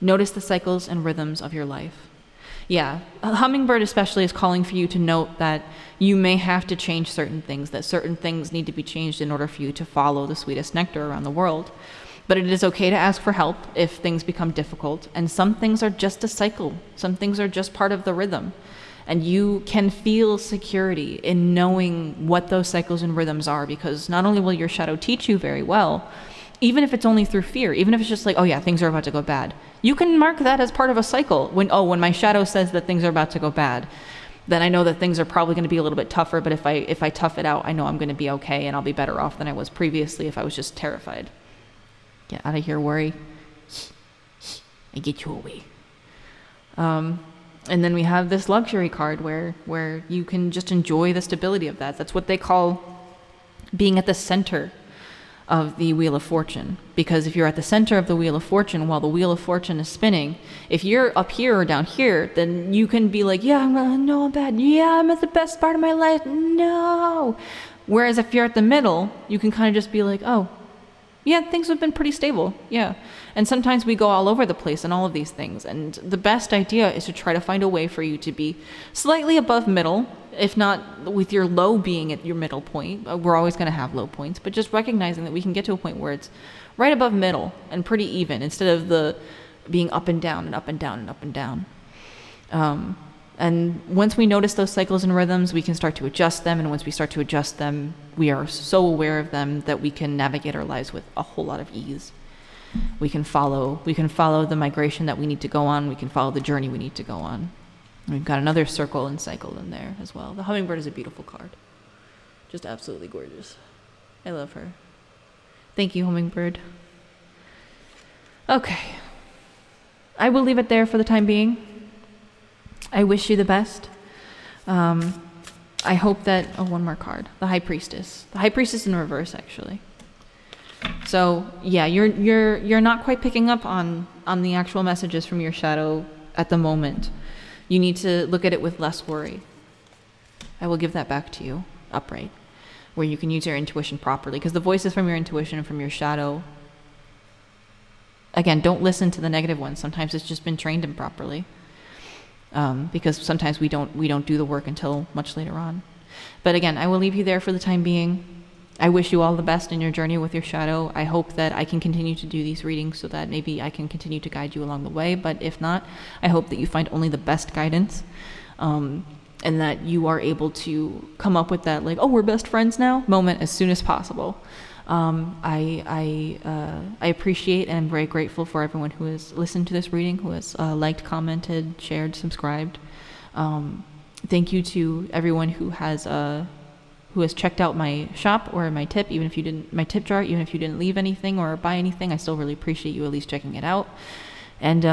Notice the cycles and rhythms of your life. Yeah, a hummingbird especially is calling for you to note that you may have to change certain things, that certain things need to be changed in order for you to follow the sweetest nectar around the world. But it is okay to ask for help if things become difficult, and some things are just a cycle. Some things are just part of the rhythm. And you can feel security in knowing what those cycles and rhythms are, because not only will your shadow teach you very well, even if it's only through fear, even if it's just like, oh yeah, things are about to go bad, you can mark that as part of a cycle. When my shadow says that things are about to go bad, then I know that things are probably going to be a little bit tougher, but if I tough it out, I know I'm going to be okay, and I'll be better off than I was previously if I was just terrified. Get out of here, worry. I get you away. And then we have this luxury card where you can just enjoy the stability of that. That's what they call being at the center of the Wheel of Fortune. Because if you're at the center of the Wheel of Fortune while the Wheel of Fortune is spinning, if you're up here or down here, then you can be like, yeah, I'm bad. Yeah, I'm at the best part of my life. No. Whereas if you're at the middle, you can kind of just be like, oh, yeah, things have been pretty stable. Yeah. And sometimes we go all over the place in all of these things. And the best idea is to try to find a way for you to be slightly above middle, if not with your low being at your middle point. We're always going to have low points, but just recognizing that we can get to a point where it's right above middle and pretty even, instead of the being up and down and up and down and up and down. And once we notice those cycles and rhythms, we can start to adjust them. And once we start to adjust them, we are so aware of them that we can navigate our lives with a whole lot of ease. We can follow the migration that we need to go on. We can follow the journey we need to go on. And we've got another circle and cycle in there as well. The hummingbird is a beautiful card. Just absolutely gorgeous. I love her. Thank you, hummingbird. Okay. I will leave it there for the time being. I wish you the best. I hope that... Oh, one more card. The High Priestess. The High Priestess in reverse, actually. So, yeah, you're not quite picking up on the actual messages from your shadow at the moment. You need to look at it with less worry. I will give that back to you, upright, where you can use your intuition properly. Because the voices from your intuition and from your shadow... Again, don't listen to the negative ones. Sometimes it's just been trained improperly. Because sometimes we don't do the work until much later on. But again, I will leave you there for the time being. I wish you all the best in your journey with your shadow. I hope that I can continue to do these readings so that maybe I can continue to guide you along the way. But if not, I hope that you find only the best guidance, and that you are able to come up with that, like, oh, we're best friends now moment as soon as possible. I appreciate and I'm very grateful for everyone who has listened to this reading, who has liked, commented, shared, subscribed. Thank you to everyone who has checked out my shop or my tip, my tip jar, even if you didn't leave anything or buy anything. I still really appreciate you at least checking it out. And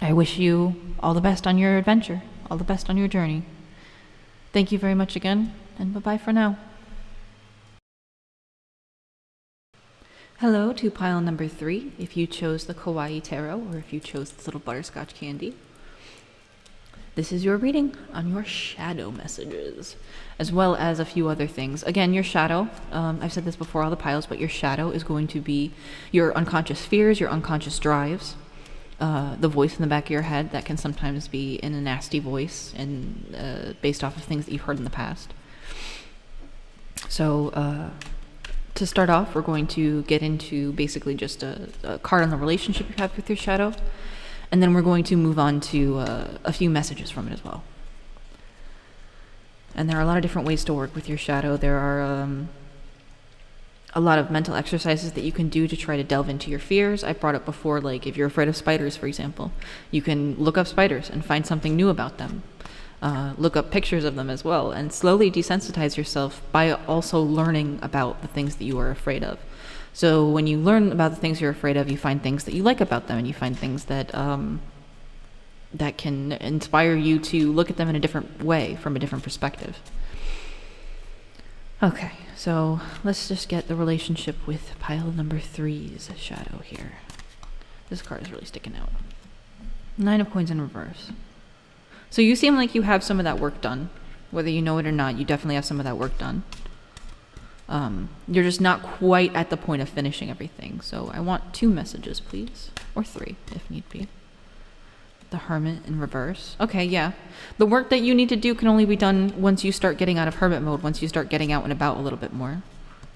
I wish you all the best on your adventure, all the best on your journey. Thank you very much again, and bye-bye for now. Hello to pile number 3, if you chose the Kawaii tarot or if you chose this little butterscotch candy. This is your reading on your shadow messages, as well as a few other things. Again, your shadow, I've said this before all the piles, but your shadow is going to be your unconscious fears, your unconscious drives, the voice in the back of your head that can sometimes be in a nasty voice and based off of things that you've heard in the past. So to start off, we're going to get into basically just a card on the relationship you have with your shadow. And then we're going to move on to a few messages from it as well. And there are a lot of different ways to work with your shadow. There are a lot of mental exercises that you can do to try to delve into your fears. I brought up before, like if you're afraid of spiders, for example, you can look up spiders and find something new about them. Look up pictures of them as well, and slowly desensitize yourself by also learning about the things that you are afraid of. So when you learn about the things you're afraid of, you find things that you like about them, and you find things that that can inspire you to look at them in a different way, from a different perspective. Okay, so let's just get the relationship with pile number 3's shadow here. This card is really sticking out. 9 of coins in reverse. So you seem like you have some of that work done. Whether you know it or not, you definitely have some of that work done. You're just not quite at the point of finishing everything. So I want 2 messages, please. Or 3, if need be. The Hermit in reverse. Okay, yeah. The work that you need to do can only be done once you start getting out of Hermit mode, once you start getting out and about a little bit more.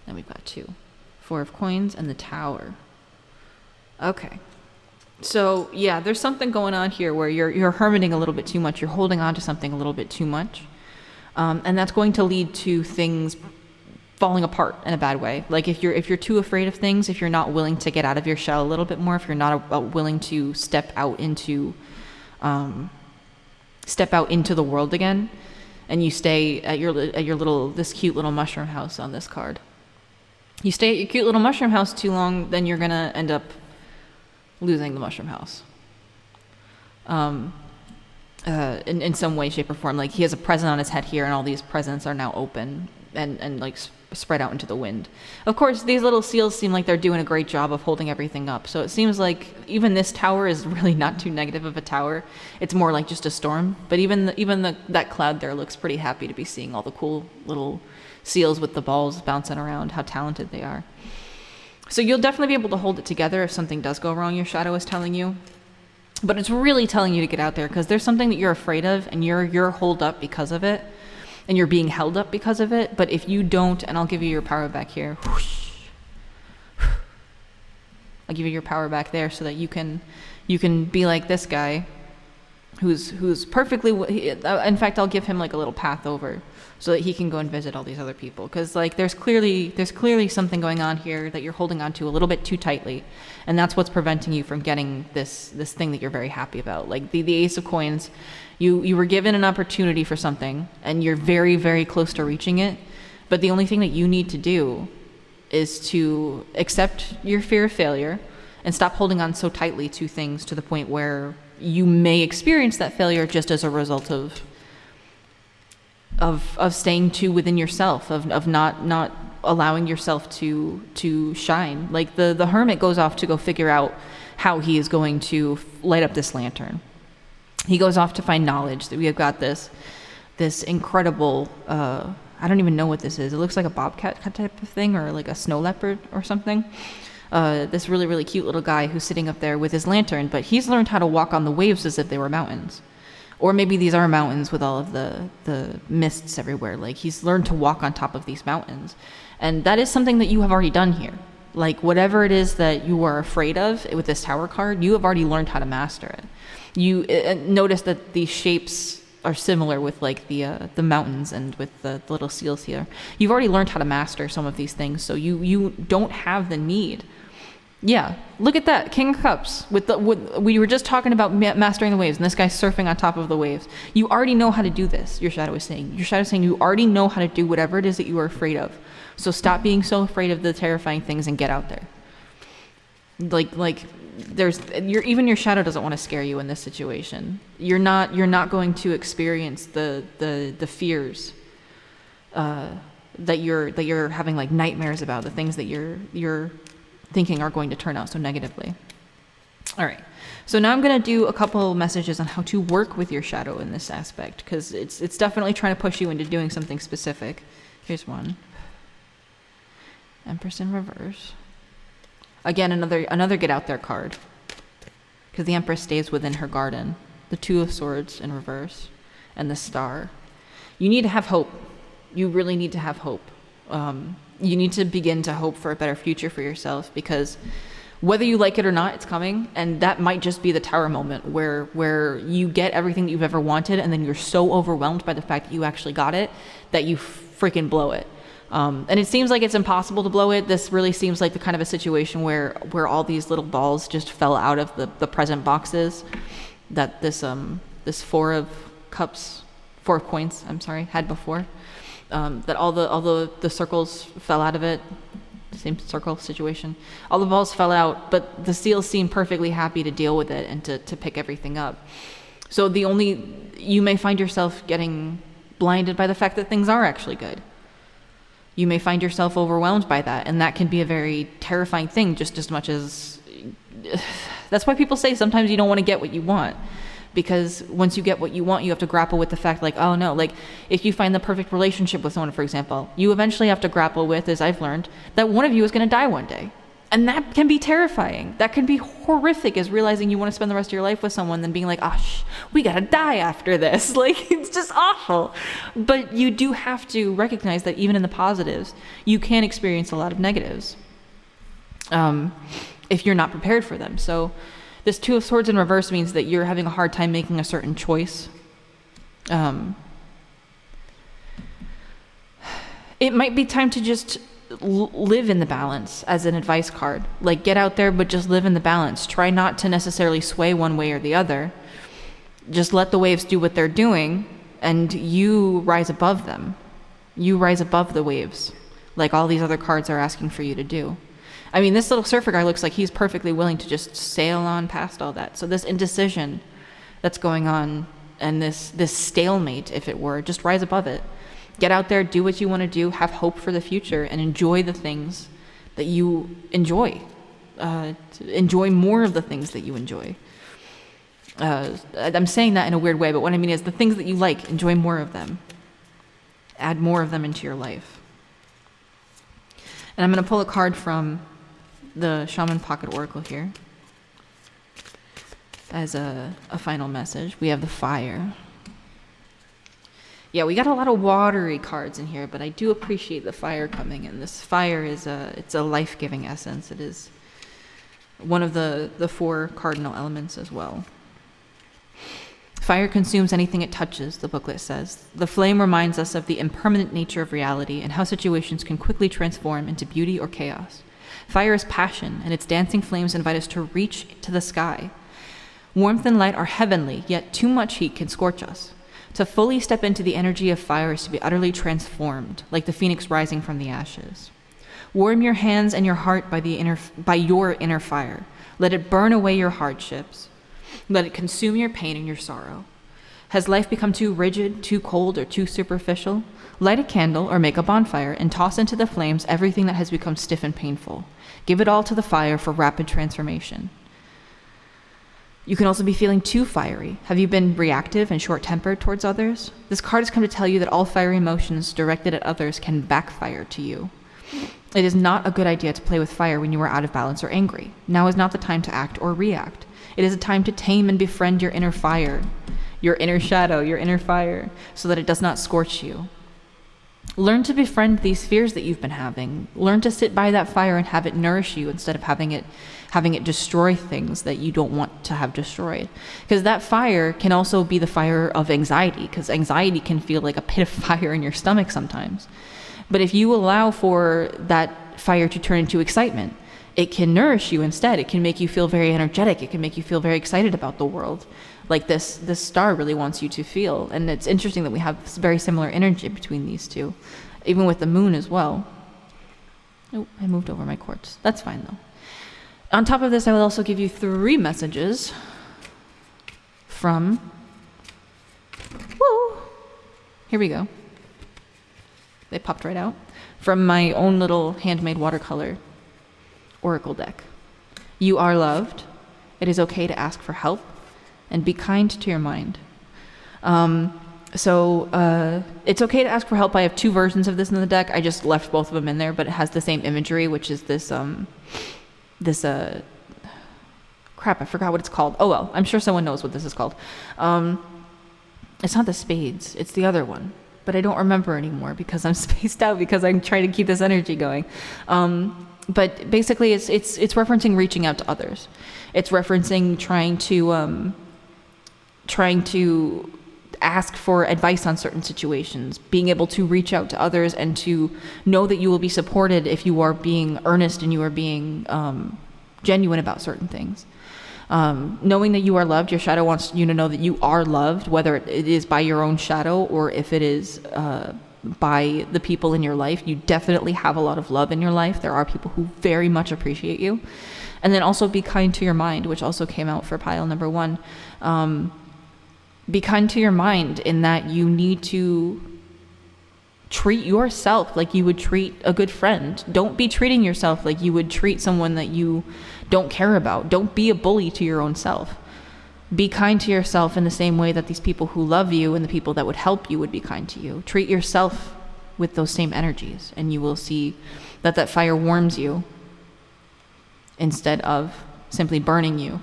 Then we've got 2. 4 of coins and the Tower. Okay. So, yeah, there's something going on here where you're hermiting a little bit too much. You're holding on to something a little bit too much. And that's going to lead to things falling apart in a bad way. Like if you're too afraid of things, if you're not willing to get out of your shell a little bit more, if you're not willing to step out into the world again, and you stay at your this cute little mushroom house on this card. You stay at your cute little mushroom house too long, then you're gonna end up losing the mushroom house. In some way, shape, or form. Like he has a present on his head here, and all these presents are now open and like spread out into the wind. Of course, these little seals seem like they're doing a great job of holding everything up. So it seems like even this tower is really not too negative of a tower. It's more like just a storm. But even that cloud there looks pretty happy to be seeing all the cool little seals with the balls bouncing around. How talented they are. So you'll definitely be able to hold it together if something does go wrong, your shadow is telling you. But it's really telling you to get out there because there's something that you're afraid of and you're holed up because of it. And you're being held up because of it. But if you don't, and I'll give you your power back here. Whoosh, I'll give you your power back there so that you can be like this guy who's perfectly, in fact, I'll give him like a little path over so that he can go and visit all these other people. Because like there's clearly something going on here that you're holding on to a little bit too tightly. And that's what's preventing you from getting this thing that you're very happy about. Like the Ace of Coins, you were given an opportunity for something and you're very, very close to reaching it. But the only thing that you need to do is to accept your fear of failure and stop holding on so tightly to things to the point where you may experience that failure just as a result of staying too within yourself, of not allowing yourself to shine. Like the hermit goes off to go figure out how he is going to light up this lantern. He goes off to find knowledge. That we have got this incredible, I don't even know what this is. It looks like a bobcat type of thing, or like a snow leopard or something. This really, really cute little guy who's sitting up there with his lantern, but he's learned how to walk on the waves as if they were mountains. Or maybe these are mountains with all of the mists everywhere. Like he's learned to walk on top of these mountains. And that is something that you have already done here. Like whatever it is that you are afraid of with this tower card, you have already learned how to master it. You notice that these shapes are similar with like the mountains and with the little seals here. You've already learned how to master some of these things, so you don't have the need Yeah, look at that, King of Cups. We were just talking about mastering the waves, and this guy's surfing on top of the waves. You already know how to do this, your shadow is saying. Your shadow is saying you already know how to do whatever it is that you are afraid of. So stop being so afraid of the terrifying things and get out there. Even your shadow doesn't want to scare you in this situation. You're not going to experience the fears that you're having like nightmares about, the things that you're thinking are going to turn out so negatively. All right, so now I'm going to do a couple messages on how to work with your shadow in this aspect, because it's definitely trying to push you into doing something specific. Here's one. Empress in reverse. Again, another get out there card, because the Empress stays within her garden. The Two of Swords in reverse, and the Star. You need to have hope. You really need to have hope. You need to begin to hope for a better future for yourself, because whether you like it or not, it's coming, and that might just be the Tower moment where you get everything that you've ever wanted, and then you're so overwhelmed by the fact that you actually got it that you freaking blow it. And it seems like it's impossible to blow it. This really seems like the kind of a situation where all these little balls just fell out of the present boxes that this Four of Coins, had before. That all the circles fell out of it. Same circle situation. All the balls fell out, but the seals seem perfectly happy to deal with it and to pick everything up. So you may find yourself getting blinded by the fact that things are actually good. You may find yourself overwhelmed by that, and that can be a very terrifying thing, just as much as... That's why people say sometimes you don't want to get what you want, because once you get what you want, you have to grapple with the fact, like, oh no, like, if you find the perfect relationship with someone, for example, you eventually have to grapple with, as I've learned, that one of you is going to die one day. And that can be terrifying. That can be horrific, as realizing you want to spend the rest of your life with someone, then being like, we gotta die after this. Like, it's just awful. But you do have to recognize that even in the positives, you can experience a lot of negatives if you're not prepared for them. So this Two of Swords in reverse means that you're having a hard time making a certain choice. It might be time to just live in the balance as an advice card. Like, get out there, but just live in the balance. Try not to necessarily sway one way or the other. Just let the waves do what they're doing, and you rise above them. You rise above the waves, like all these other cards are asking for you to do. I mean, this little surfer guy looks like he's perfectly willing to just sail on past all that. So this indecision that's going on, and this stalemate, if it were, just rise above it. Get out there, do what you want to do, have hope for the future, and enjoy the things that you enjoy. Enjoy more of the things that you enjoy. I'm saying that in a weird way, but what I mean is the things that you like, enjoy more of them. Add more of them into your life. And I'm going to pull a card from the Shaman Pocket Oracle here as a final message. We have the Fire. Yeah, we got a lot of watery cards in here, but I do appreciate the fire coming in. This fire is it's a life-giving essence. It is one of the 4 cardinal elements as well. Fire consumes anything it touches, the booklet says. The flame reminds us of the impermanent nature of reality and how situations can quickly transform into beauty or chaos. Fire is passion, and its dancing flames invite us to reach to the sky. Warmth and light are heavenly, yet too much heat can scorch us. To fully step into the energy of fire is to be utterly transformed, like the phoenix rising from the ashes. Warm your hands and your heart by your inner fire. Let it burn away your hardships. Let it consume your pain and your sorrow. Has life become too rigid, too cold, or too superficial? Light a candle or make a bonfire and toss into the flames everything that has become stiff and painful. Give it all to the fire for rapid transformation. You can also be feeling too fiery. Have you been reactive and short-tempered towards others? This card has come to tell you that all fiery emotions directed at others can backfire to you. It is not a good idea to play with fire when you are out of balance or angry. Now is not the time to act or react. It is a time to tame and befriend your inner fire, your inner shadow, your inner fire, so that it does not scorch you. Learn to befriend these fears that you've been having. Learn to sit by that fire and have it nourish you instead of having it destroy things that you don't want to have destroyed. Because that fire can also be the fire of anxiety, because anxiety can feel like a pit of fire in your stomach sometimes. But if you allow for that fire to turn into excitement, It can nourish you instead. It can make you feel very energetic. It can make you feel very excited about the world, like this star really wants you to feel. And it's interesting that we have very similar energy between these two, even with the moon as well. Oh, I moved over my quartz. That's fine though. On top of this, I will also give you 3 messages from, woo, here we go. They popped right out. From my own little handmade watercolor oracle deck. You are loved. It is okay to ask for help, and be kind to your mind. It's okay to ask for help. I have 2 versions of this in the deck. I just left both of them in there, but it has the same imagery, which is this crap, I forgot what it's called. Oh well, I'm sure someone knows what this is called. It's not the spades, it's the other one, but I don't remember anymore because I'm spaced out because I'm trying to keep this energy going. But basically it's referencing reaching out to others. It's referencing trying to ask for advice on certain situations, being able to reach out to others and to know that you will be supported if you are being earnest and you are being genuine about certain things. Knowing that you are loved, your shadow wants you to know that you are loved, whether it is by your own shadow or if it is by the people in your life. You definitely have a lot of love in your life. There are people who very much appreciate you. And then also be kind to your mind, which also came out for pile number 1. Be kind to your mind in that you need to treat yourself like you would treat a good friend. Don't be treating yourself like you would treat someone that you don't care about. Don't be a bully to your own self. Be kind to yourself in the same way that these people who love you and the people that would help you would be kind to you. Treat yourself with those same energies, and you will see that that fire warms you instead of simply burning you.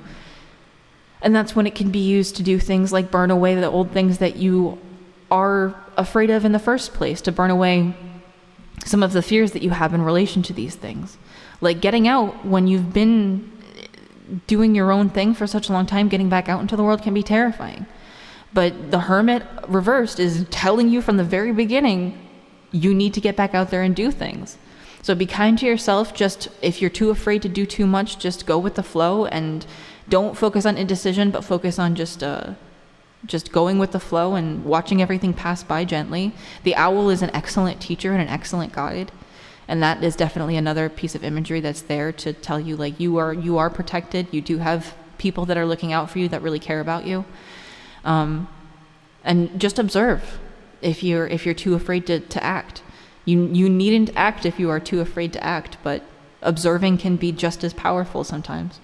And that's when it can be used to do things like burn away the old things that you are afraid of in the first place, to burn away some of the fears that you have in relation to these things. Like getting out when you've been doing your own thing for such a long time, getting back out into the world can be terrifying. But the Hermit reversed is telling you from the very beginning, you need to get back out there and do things. So be kind to yourself. Just if you're too afraid to do too much, just go with the flow and don't focus on indecision, but focus on just going with the flow and watching everything pass by gently. The owl is an excellent teacher and an excellent guide. And that is definitely another piece of imagery that's there to tell you, like, you are protected. You do have people that are looking out for you that really care about you. And just observe if you're too afraid to act. You needn't act if you are too afraid to act, but observing can be just as powerful sometimes.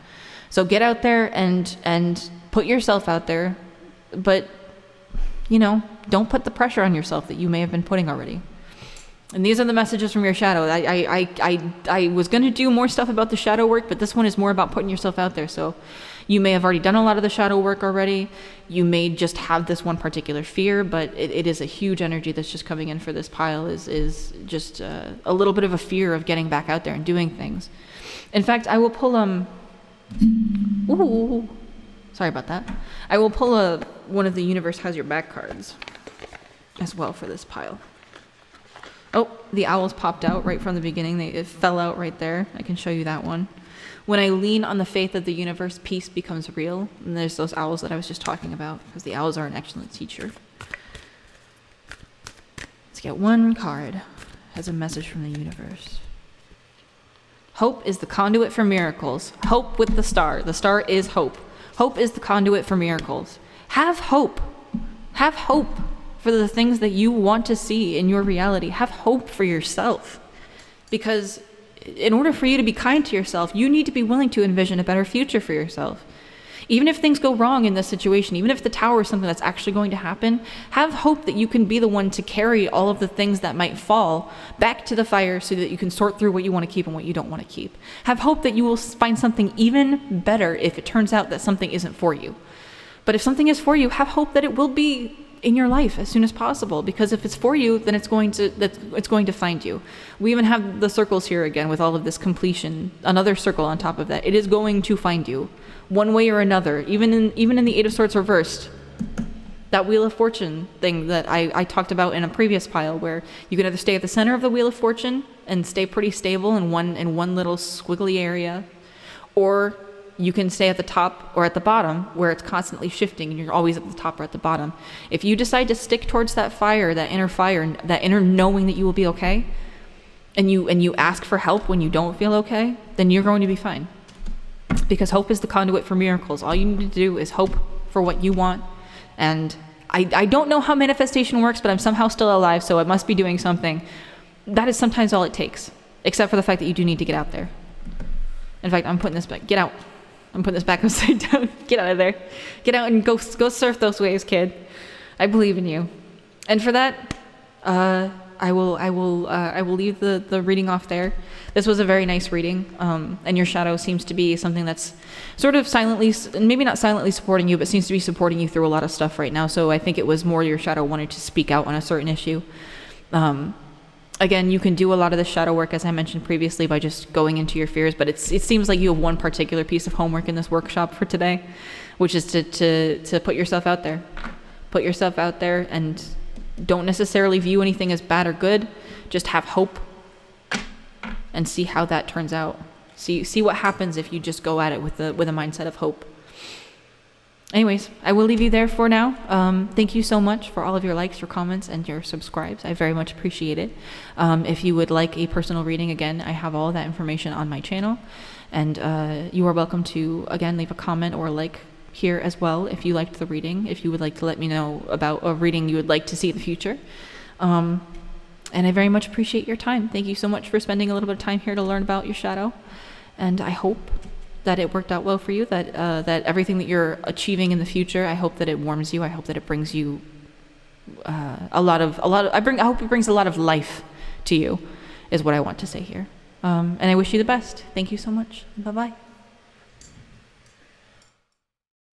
So get out there and put yourself out there, but don't put the pressure on yourself that you may have been putting already. And these are the messages from your shadow. I was going to do more stuff about the shadow work, but this one is more about putting yourself out there. So you may have already done a lot of the shadow work already. You may just have this one particular fear, but it is a huge energy that's just coming in for this pile, is just a little bit of a fear of getting back out there and doing things. In fact, I will pull ooh, sorry about that. I will pull one of the Universe Has Your Back cards as well for this pile. Oh, the owls popped out right from the beginning. It fell out right there. I can show you that one. When I lean on the faith of the universe, peace becomes real. And there's those owls that I was just talking about, because the owls are an excellent teacher. Let's get one card. It has a message from the universe. Hope is the conduit for miracles. Hope with the star. The star is hope. Hope is the conduit for miracles. Have hope. Have hope for the things that you want to see in your reality. Have hope for yourself. Because in order for you to be kind to yourself, you need to be willing to envision a better future for yourself. Even if things go wrong in this situation, even if the tower is something that's actually going to happen, have hope that you can be the one to carry all of the things that might fall back to the fire so that you can sort through what you want to keep and what you don't want to keep. Have hope that you will find something even better if it turns out that something isn't for you. But if something is for you, have hope that it will be in your life as soon as possible, because if it's for you, then it's going to find you. We even have the circles here again with all of this completion, another circle on top of that. It is going to find you one way or another. Even in the Eight of Swords reversed, that Wheel of Fortune thing that I talked about in a previous pile, where you can either stay at the center of the Wheel of Fortune and stay pretty stable in one little squiggly area, or you can stay at the top or at the bottom where it's constantly shifting and you're always at the top or at the bottom. If you decide to stick towards that fire, that inner knowing that you will be okay, and you ask for help when you don't feel okay, then you're going to be fine. Because hope is the conduit for miracles. All you need to do is hope for what you want. And I don't know how manifestation works, but I'm somehow still alive, so I must be doing something. That is sometimes all it takes, except for the fact that you do need to get out there. In fact, I'm putting this back. Get out. I'm putting this back upside down. Get out of there. Get out and go surf those waves, kid. I believe in you. And for that, I will leave the reading off there. This was a very nice reading, and your shadow seems to be something that's sort of silently, maybe not silently supporting you, but seems to be supporting you through a lot of stuff right now. So I think it was more your shadow wanted to speak out on a certain issue. Again, you can do a lot of the shadow work, as I mentioned previously, by just going into your fears, but it seems like you have one particular piece of homework in this workshop for today, which is to put yourself out there. Put yourself out there, and don't necessarily view anything as bad or good. Just have hope and see how that turns out. See what happens if you just go at it with a mindset of hope. Anyways, I will leave you there for now. Thank you so much for all of your likes, your comments, and your subscribes. I very much appreciate it. If you would like a personal reading, again, I have all of that information on my channel. And you are welcome to, again, leave a comment or a like here as well if you liked the reading, if you would like to let me know about a reading you would like to see in the future. And I very much appreciate your time. Thank you so much for spending a little bit of time here to learn about your shadow. And I hope that it worked out well for you, that everything that you're achieving in the future, I hope that it warms you. I hope that it brings you I hope it brings a lot of life to you, is what I want to say here. And I wish you the best. Thank you so much. Bye-bye.